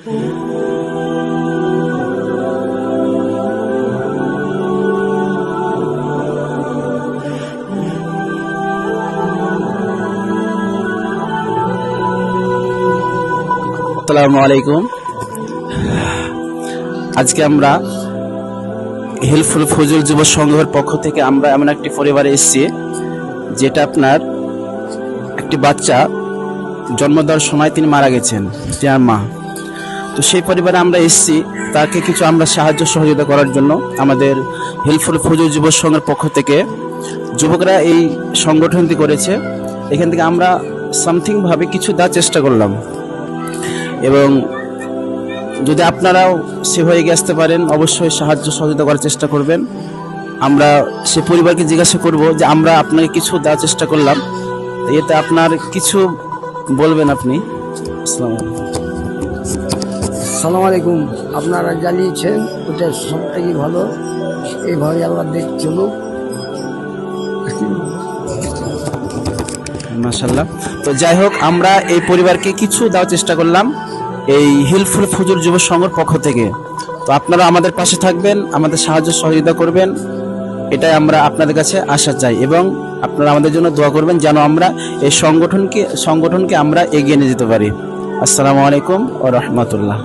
আসসালামু আলাইকুম। আজকে আমরা হেল্পফুল ফজল যুব সংঘের পক্ষ থেকে আমরা এমন একটি পরিবারে এসেছি যেটা আপনার একটি বাচ্চা জন্ম দেওয়ার সময় তিনি মারা গেছেন, তার মা। তো সেই পরিবারে আমরা এসেছি, তাকে কিছু আমরা সাহায্য সহযোগিতা করার জন্য। আমাদের হেল্পফুল ফজল যুব সংঘের পক্ষ থেকে যুবকরা এই সংগঠনটি করেছে। এখান থেকে আমরা সামথিং ভাবে কিছু দেওয়ার চেষ্টা করলাম, এবং যদি আপনারাও সে হয়ে আসতে পারেন অবশ্যই সাহায্য সহযোগিতা করার চেষ্টা করবেন। আমরা সে পরিবারকে জিজ্ঞাসা করব যে আমরা আপনাকে কিছু দেওয়ার চেষ্টা করলাম, এতে আপনার কিছু বলবেন আপনি। আসসালামু আলাইকুম। আপনারা জানিয়েছেন ওটা সবথেকে ভালো, এইভাবে আল্লাহ দেখ চলুক। মাশাআল্লাহ। তো যাই হোক, আমরা এই পরিবারকে কিছু দেওয়ার চেষ্টা করলাম এই হেল্পফুল ফজল যুব সংঘের পক্ষ থেকে। তো আপনারা আমাদের পাশে থাকবেন, আমাদের সাহায্য সহযোগিতা করবেন, এটাই আমরা আপনাদের কাছে আশা চাই, এবং আপনারা আমাদের জন্য দোয়া করবেন যেন আমরা এই সংগঠনকে আমরা এগিয়ে নিয়ে যেতে পারি। আসসালামু আলাইকুম ওয়া রাহমাতুল্লাহ।